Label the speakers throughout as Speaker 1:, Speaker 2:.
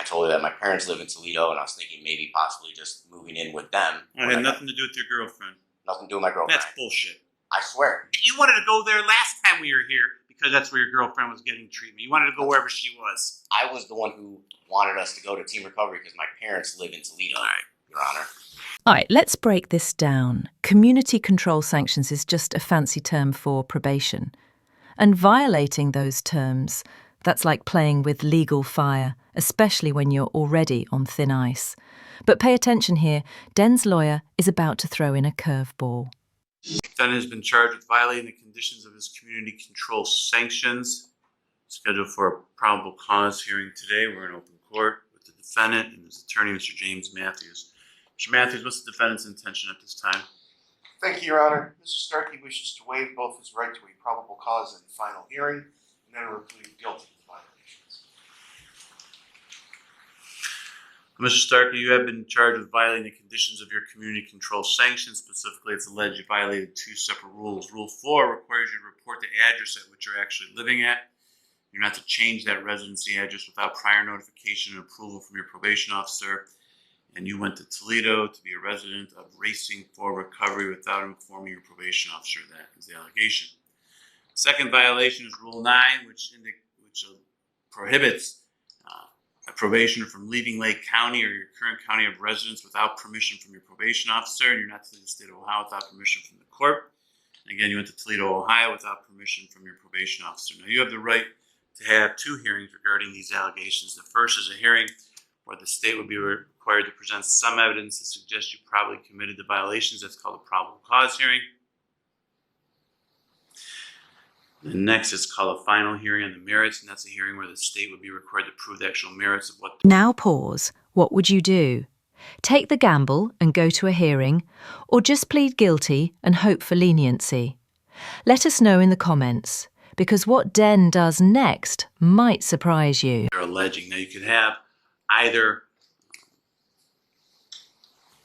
Speaker 1: told her that my parents live in Toledo, and I was thinking maybe possibly just moving in with them.
Speaker 2: It had nothing to do with your girlfriend.
Speaker 1: Nothing to do with my girlfriend.
Speaker 2: That's bullshit.
Speaker 1: I swear.
Speaker 2: You wanted to go there last time we were here because that's where your girlfriend was getting treatment. You wanted to go wherever she was.
Speaker 1: I was the one who wanted us to go to team recovery because my parents live in Toledo, Your Honor.
Speaker 3: All right, let's break this down. Community control sanctions is just a fancy term for probation. And violating those terms, that's like playing with legal fire, especially when you're already on thin ice. But pay attention here, Den's lawyer is about to throw in a curveball.
Speaker 2: Defendant has been charged with violating the conditions of his community control sanctions. Scheduled for a probable cause hearing today. We're in open court with the defendant and his attorney, Mr. James Matthews. Mr. Matthews, what's the defendant's intention at this time?
Speaker 4: Thank you, Your Honor. Mr. Starkey wishes to waive both his right to a probable cause in the final hearing and then plead guilty to the violations.
Speaker 2: Mr. Starkey, you have been charged with violating the conditions of your community control sanctions. Specifically, it's alleged you violated two separate rules. Rule 4 requires you to report the address at which you're actually living at. You're not to change that residency address without prior notification and approval from your probation officer. And you went to Toledo to be a resident of Racing for Recovery without informing your probation officer. That is the allegation. Second violation is Rule 9, which prohibits a probationer from leaving Lake County or your current county of residence without permission from your probation officer, and you're not to leave the state of Ohio without permission from the court. And again, you went to Toledo, Ohio without permission from your probation officer. Now, you have the right to have two hearings regarding these allegations. The first is a hearing where the state would be required to present some evidence to suggest you probably committed the violations. That's called a probable cause hearing. The next is called a final hearing on the merits, and that's a hearing where the state would be required to prove the actual merits of what...
Speaker 3: Now pause. What would you do? Take the gamble and go to a hearing, or just plead guilty and hope for leniency? Let us know in the comments, because what Den does next might surprise you.
Speaker 2: They're alleging. Now, you could have either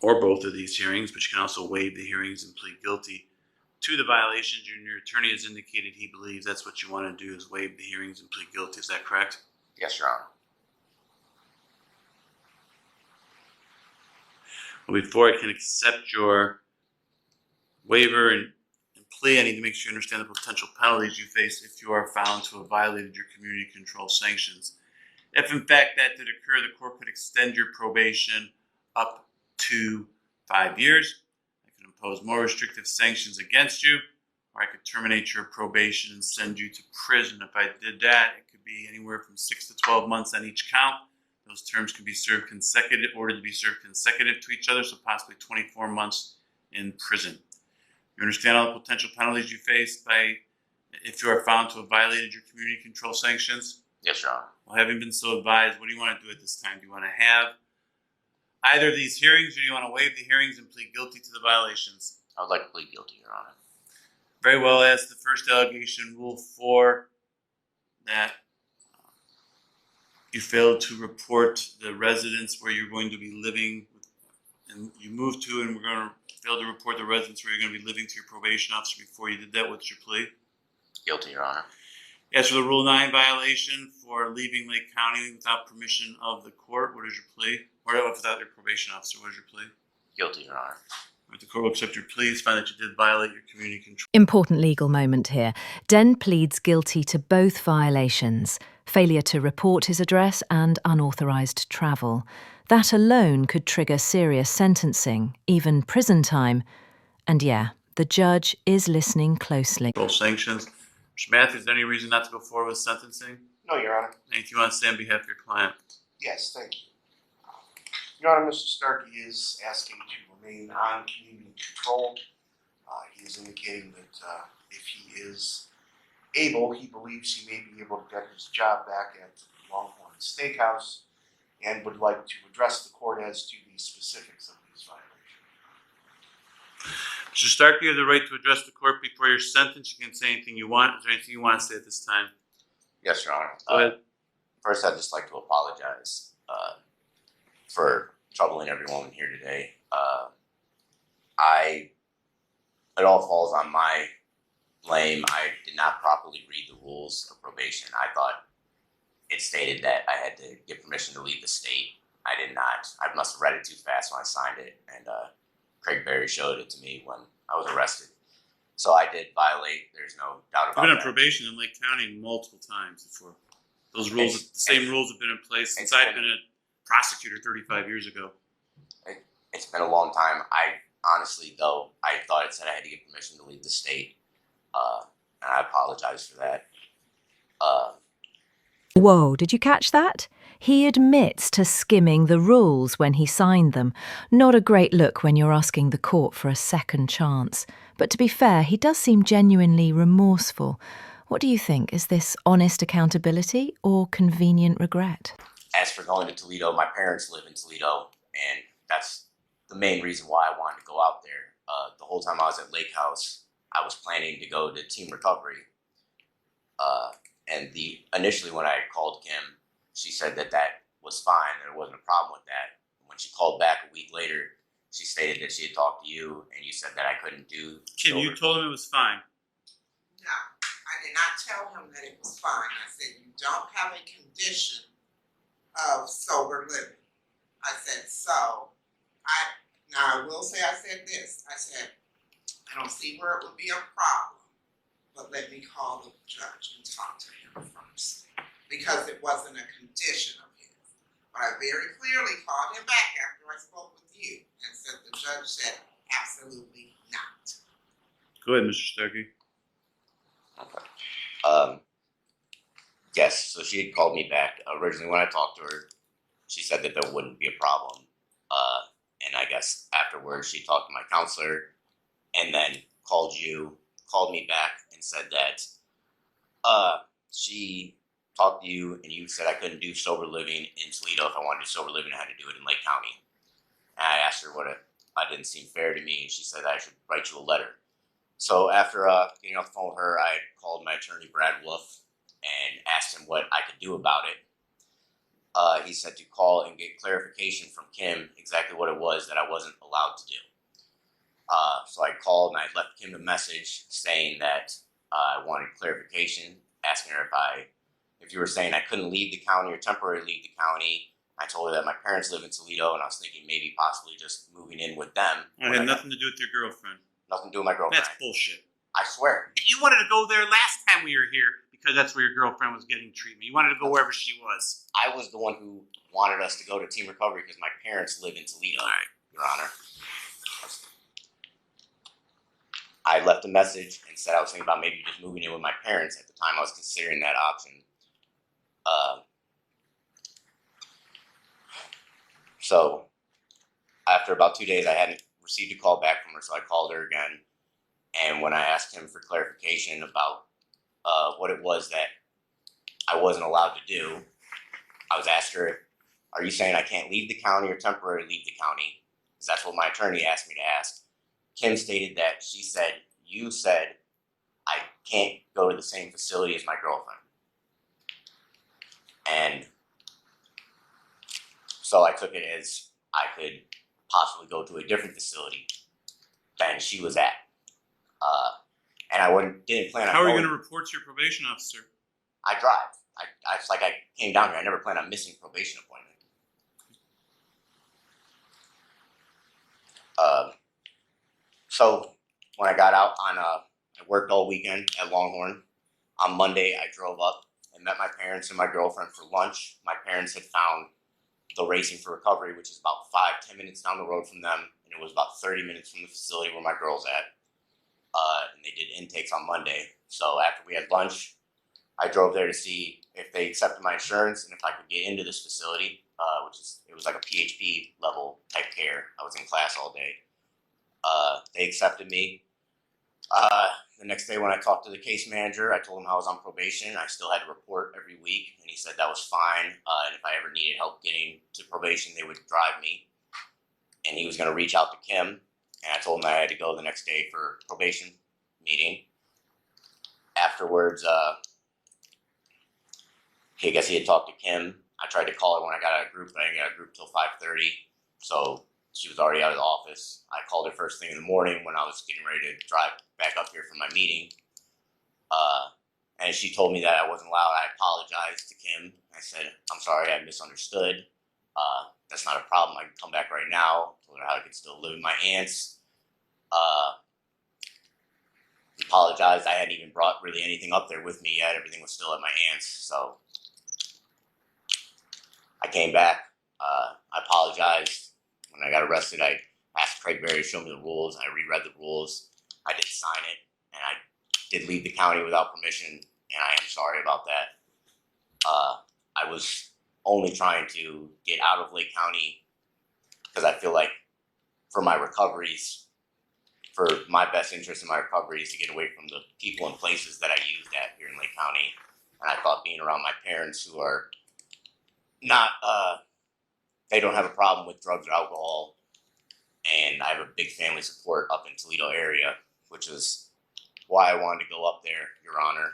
Speaker 2: or both of these hearings, but you can also waive the hearings and plead guilty to the violations. Your attorney has indicated he believes that's what you want to do, is waive the hearings and plead guilty. Is that correct?
Speaker 1: Yes, Your Honor.
Speaker 2: Well, before I can accept your waiver and plea, I need to make sure you understand the potential penalties you face if you are found to have violated your community control sanctions. If, in fact, that did occur, the court could extend your probation up to 5 years. I could impose more restrictive sanctions against you, or I could terminate your probation and send you to prison. If I did that, it could be anywhere from 6 to 12 months on each count. Those terms can be served consecutive, ordered to be served consecutive to each other, so possibly 24 months in prison. You understand all the potential penalties you face if you are found to have violated your community control sanctions?
Speaker 1: Yes, Your Honor.
Speaker 2: Well, having been so advised, what do you want to do at this time? Do you want to have either of these hearings, or do you want to waive the hearings and plead guilty to the violations?
Speaker 1: I would like to plead guilty, Your Honor.
Speaker 2: Very well. As the first allegation, Rule 4, that you failed to report the residence where you're going to be living, and you moved to, and we're going to fail to report the residence where you're going to be living to your probation officer before you did that. What's your plea?
Speaker 1: Guilty, Your Honor.
Speaker 2: As for the Rule 9 violation for leaving Lake County without permission of the court, what is your plea? Or without your probation officer, what is your plea?
Speaker 1: Guilty, Your Honor.
Speaker 2: If the court will accept your pleas, find that you did violate your community control.
Speaker 3: Important legal moment here. Den pleads guilty to both violations: failure to report his address and unauthorized travel. That alone could trigger serious sentencing, even prison time. And yeah, the judge is listening closely.
Speaker 2: Control sanctions. Mr. Matthews, is there any reason not to go forward with sentencing?
Speaker 4: No, Your Honor.
Speaker 2: Anything you want to say on behalf of your client?
Speaker 4: Yes, thank you. Your Honor, Mr. Starkey is asking to remain on community control. He is indicating that if he is able, he believes he may be able to get his job back at Longhorn Steakhouse, and would like to address the court as to the specifics of these violations.
Speaker 2: Mr. Starkey, you have the right to address the court before your sentence. You can say anything you want. Is there anything you want to say at this time?
Speaker 1: Yes, Your Honor.
Speaker 2: Go ahead.
Speaker 1: First, I'd just like to apologize for troubling everyone here today. It all falls on my blame. I did not properly read the rules of probation. I thought it stated that I had to get permission to leave the state. I did not. I must have read it too fast when I signed it, and Craig Berry showed it to me when I was arrested. So I did violate. There's no doubt
Speaker 2: I've
Speaker 1: about
Speaker 2: been on
Speaker 1: that.
Speaker 2: probation in Lake County multiple times before. Those rules, the same rules have been in place since
Speaker 1: it's
Speaker 2: I've
Speaker 1: been-
Speaker 2: been a prosecutor 35 years ago.
Speaker 1: It's been a long time. I honestly, though, I thought it said I had to get permission to leave the state, and I apologize for that.
Speaker 3: Whoa, did you catch that? He admits to skimming the rules when he signed them. Not a great look when you're asking the court for a second chance. But to be fair, he does seem genuinely remorseful. What do you think? Is this honest accountability or convenient regret?
Speaker 1: As for going to Toledo, my parents live in Toledo, and that's the main reason why I wanted to go out there. The whole time I was at Lake House, I was planning to go to team recovery. And initially when I called Kim, she said that was fine, there wasn't a problem with that. When she called back a week later, she stated that she had talked to you, and you said that I couldn't do.
Speaker 2: Kim, you told him it was fine.
Speaker 5: No, I did not tell him that it was fine. I said, you don't have a condition of sober living. I said, now I will say I said this. I said, I don't see where it would be a problem, but let me call the judge and talk to him first. Because it wasn't a condition of his. But I very clearly called him back after I spoke with you and said the judge said absolutely not.
Speaker 2: Go ahead, Mr. Starkey.
Speaker 1: Okay. Yes, so she had called me back. Originally when I talked to her, she said that there wouldn't be a problem. And I guess afterwards she talked to my counselor and then called me back and said that she talked to you and you said I couldn't do sober living in Toledo. If I wanted to do sober living, I had to do it in Lake County. And I asked her I didn't seem fair to me, and she said I should write you a letter. So after getting off the phone with her, I called my attorney, Brad Wolf, and asked him what I could do about it. He said to call and get clarification from Kim exactly what it was that I wasn't allowed to do. So I called and I left Kim a message saying that I wanted clarification, asking her if you were saying I couldn't leave the county or temporarily leave the county. I told her that my parents live in Toledo, and I was thinking maybe possibly just moving in with them.
Speaker 2: It had nothing to do with your girlfriend.
Speaker 1: Nothing to do with my girlfriend.
Speaker 2: That's bullshit.
Speaker 1: I swear.
Speaker 2: You wanted to go there last time we were here because that's where your girlfriend was getting treatment. You wanted to go wherever she was.
Speaker 1: I was the one who wanted us to go to team recovery because my parents live in Toledo, Your Honor. I left a message and said I was thinking about maybe just moving in with my parents. At the time, I was considering that option. So after about 2 days, I hadn't received a call back from her, so I called her again. And when I asked him for clarification about what it was that I wasn't allowed to do, I was asked her, are you saying I can't leave the county or temporarily leave the county? Because that's what my attorney asked me to ask. Kim stated that you said I can't go to the same facility as my girlfriend. And so I took it as I could possibly go to a different facility than she was at. And I didn't plan on
Speaker 2: How are you
Speaker 1: going.
Speaker 2: going to report to your probation officer?
Speaker 1: I drive. It's like I came down here. I never planned on missing a probation appointment. So when I got out I worked all weekend at Longhorn. On Monday, I drove up and met my parents and my girlfriend for lunch. My parents had found the Racing for Recovery, which is about 5-10 minutes down the road from them, and it was about 30 minutes from the facility where my girl's at. And they did intakes on Monday. So after we had lunch, I drove there to see if they accepted my insurance and if I could get into this facility, it was like a PHP level type care. I was in class all day. They accepted me. The next day when I talked to the case manager, I told him I was on probation. I still had to report every week, and he said that was fine. And if I ever needed help getting to probation, they would drive me. And he was going to reach out to Kim, and I told him I had to go the next day for probation meeting. Afterwards, I guess he had talked to Kim. I tried to call her when I got out of group, but I didn't get out of group till 5:30. So she was already out of the office. I called her first thing in the morning when I was getting ready to drive back up here for my meeting. and she told me that I wasn't allowed. I apologized to Kim. I said, I'm sorry, I misunderstood. That's not a problem. I can come back right now. Told her how I could still live with my aunts. Apologized. I hadn't even brought really anything up there with me yet. Everything was still at my aunt's. So I came back. I apologized. When I got arrested, I asked Craig Berry to show me the rules. I reread the rules. I did sign it, and I did leave the county without permission, and I am sorry about that. I was only trying to get out of Lake County because I feel like for my recoveries, for my best interest in my recoveries, to get away from the people and places that I used at here in Lake County. And I thought being around my parents who are not, they don't have a problem with drugs or alcohol, and I have a big family support up in Toledo area, which is why I wanted to go up there, Your Honor.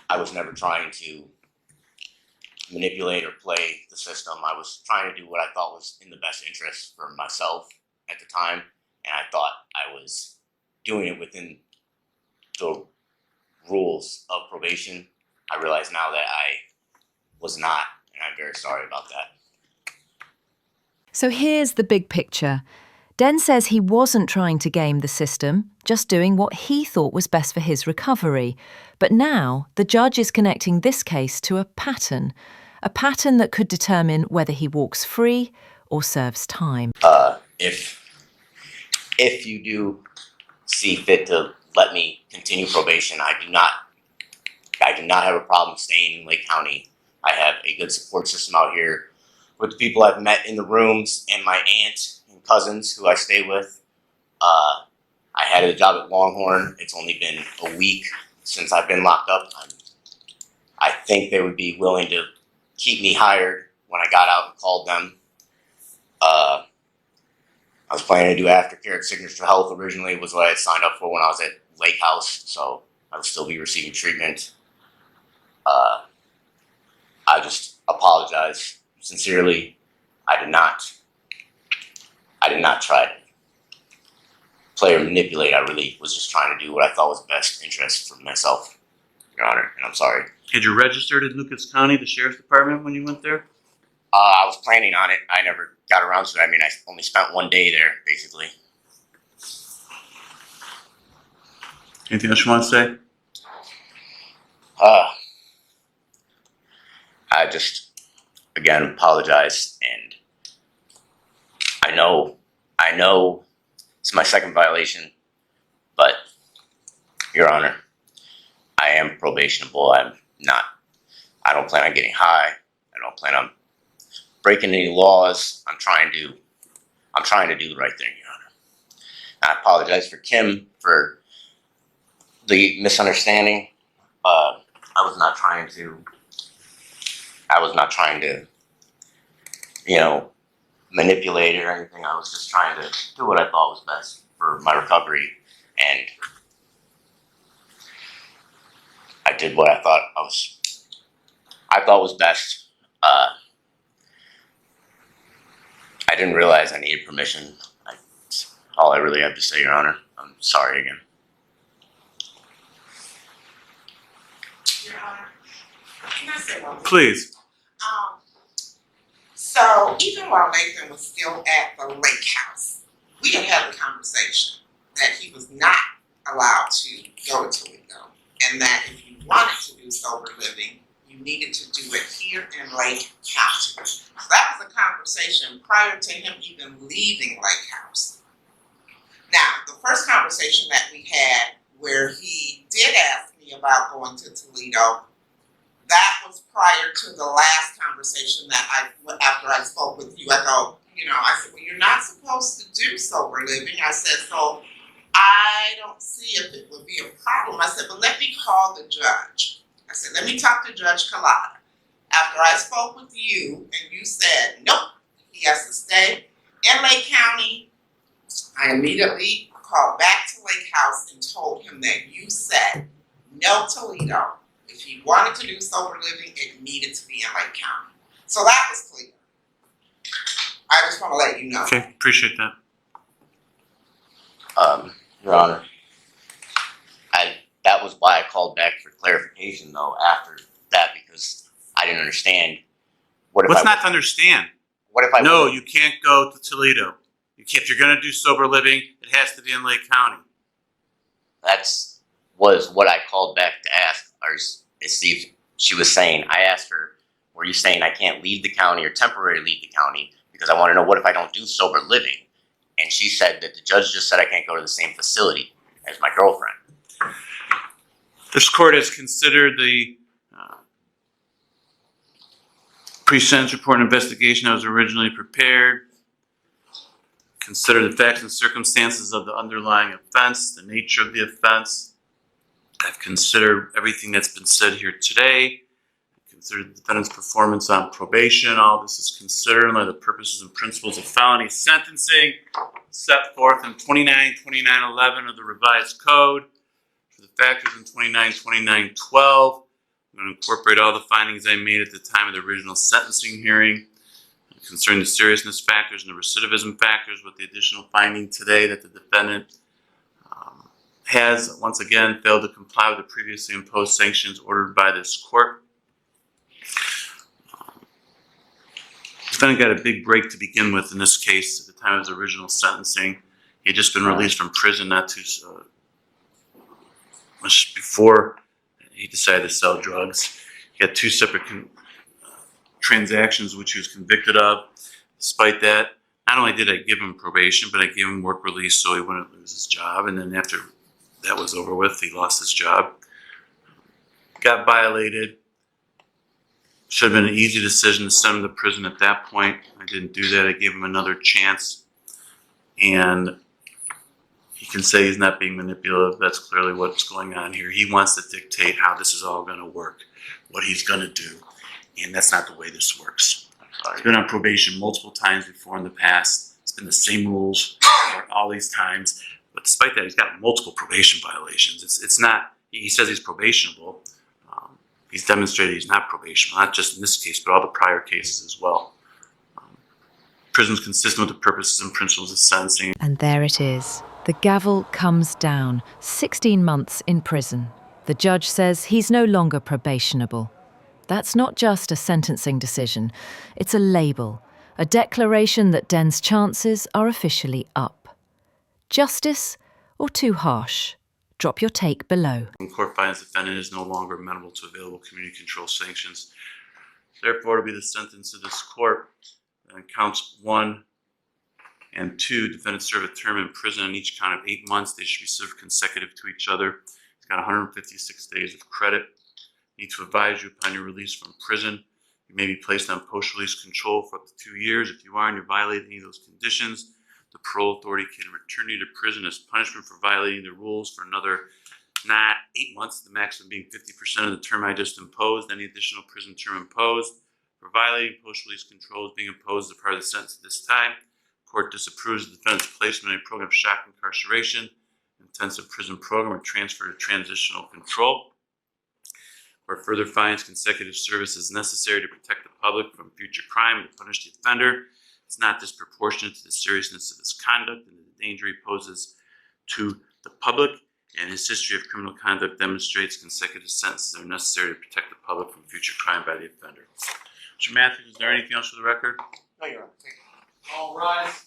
Speaker 1: I was never trying to manipulate or play the system. I was trying to do what I thought was in the best interest for myself at the time, and I thought I was doing it within the rules of probation. I realize now that I was not, and I'm very sorry about that.
Speaker 3: So here's the big picture. Den says he wasn't trying to game the system, just doing what he thought was best for his recovery. But now the judge is connecting this case to a pattern that could determine whether he walks free or serves time.
Speaker 1: If you do see fit to let me continue probation, I do not have a problem staying in Lake County. I have a good support system out here with the people I've met in the rooms and my aunt and cousins who I stay with. I had a job at Longhorn. It's only been a week since I've been locked up. I think they would be willing to keep me hired when I got out and called them. I was planning to do aftercare at Signature Health originally, was what I had signed up for when I was at Lake House, so I would still be receiving treatment. I just apologize sincerely. I did not try to play or manipulate. I really was just trying to do what I thought was best interest for myself, Your Honor, and I'm sorry.
Speaker 2: Had you registered in Lucas County, the sheriff's department, when you went there?
Speaker 1: I was planning on it. I never got around to it. I mean, I only spent one day there, basically.
Speaker 2: Anything else you want to say?
Speaker 1: I just, again, apologize, and I know it's my second violation, but, Your Honor, I am probationable. I don't plan on getting high. I don't plan on breaking any laws. I'm trying to do the right thing, Your Honor. I apologize for Kim for the misunderstanding. I was not trying to, manipulate or anything. I was just trying to do what I thought was best for my recovery, and I did what I thought was best. I didn't realize I needed permission. That's all I really have to say, Your Honor. I'm sorry again.
Speaker 5: Your Honor, can I say one thing?
Speaker 2: Please.
Speaker 5: So even while Nathan was still at the lake house, we had had a conversation that he was not allowed to go to Toledo, and that if you wanted to do sober living, you needed to do it here in Lake County. So that was a conversation prior to him even leaving Lake House. Now, the first conversation that we had where he did ask me about going to Toledo, that was prior to the last conversation that after I spoke with you. I go, I said, well, you're not supposed to do sober living. I said, so I don't see if it would be a problem. I said, but let me call the judge. I said, let me talk to Judge Collada. After I spoke with you and you said, nope, he has to stay in Lake County, I immediately called back to Lake House and told him that you said, no Toledo. If he wanted to do sober living, it needed to be in Lake County. So that was clear. I just want to let you know.
Speaker 2: Okay, appreciate that.
Speaker 1: Your Honor, that was why I called back for clarification though after that, because I didn't understand. What if
Speaker 2: What's
Speaker 1: I,
Speaker 2: not to understand?
Speaker 1: what if I
Speaker 2: No,
Speaker 1: would've-
Speaker 2: you can't go to Toledo. You can't, if you're going to do sober living, it has to be in Lake County.
Speaker 1: was what I called back to ask, or see if she was saying. I asked her, "Were you saying I can't leave the county or temporarily leave the county because I want to know what if I don't do sober living?" And she said that the judge just said I can't go to the same facility as my girlfriend.
Speaker 2: This court has considered the pre-sentence report and investigation that was originally prepared, consider the facts and circumstances of the underlying offense, the nature of the offense. I've considered everything that's been said here today. Considered the defendant's performance on probation. All this is considered in light of the purposes and principles of felony sentencing set forth in 29-2911 of the revised code. For the factors in 29-2912, I'm going to incorporate all the findings I made at the time of the original sentencing hearing concerning the seriousness factors and the recidivism factors, with the additional finding today that the defendant has once again failed to comply with the previously imposed sanctions ordered by this court. The defendant got a big break to begin with in this case at the time of his original sentencing. He had just been released from prison not too much before he decided to sell drugs. He had two separate transactions which he was convicted of. Despite that, not only did I give him probation, but I gave him work release so he wouldn't lose his job. And then after that was over with, he lost his job. Got violated. Should have been an easy decision to send him to prison at that point. I didn't do that. I gave him another chance. And he can say he's not being manipulative. That's clearly what's going on here. He wants to dictate how this is all going to work, what he's going to do. And that's not the way this works. He's been on probation multiple times before in the past. It's been the same rules for all these times. But despite that, he's got multiple probation violations. It's not, he says he's probationable. He's demonstrated he's not probationable, not just in this case, but all the prior cases as well. Prison's consistent with the purposes and principles of sentencing.
Speaker 3: And there it is. The gavel comes down. 16 months in prison. The judge says he's no longer probationable. That's not just a sentencing decision. It's a label, a declaration that Den's chances are officially up. Justice or too harsh? Drop your take below.
Speaker 2: The court finds the defendant is no longer amenable to available community control sanctions. Therefore, to be the sentence of this court, counts 1 and 2, defendants serve a term in prison on each count of 8 months. They should be served consecutive to each other. He's got 156 days of credit. Need to advise you upon your release from prison. You may be placed on post-release control for up to 2 years. If you are and you violate any of those conditions, the parole authority can return you to prison as punishment for violating the rules for another 8 months, the maximum being 50% of the term I just imposed. Any additional prison term imposed for violating post-release control is being imposed as part of the sentence at this time. Court disapproves the defendant's placement in a program of shock incarceration, intensive prison program, or transfer to transitional control. Court further finds consecutive service is necessary to protect the public from future crime and to punish the offender. It's not disproportionate to the seriousness of his conduct and the danger he poses to the public, and his history of criminal conduct demonstrates consecutive sentences are necessary to protect the public from future crime by the offender. Mr. Matthews, is there anything else for the record?
Speaker 4: No, Your Honor. Thank you.
Speaker 2: All rise.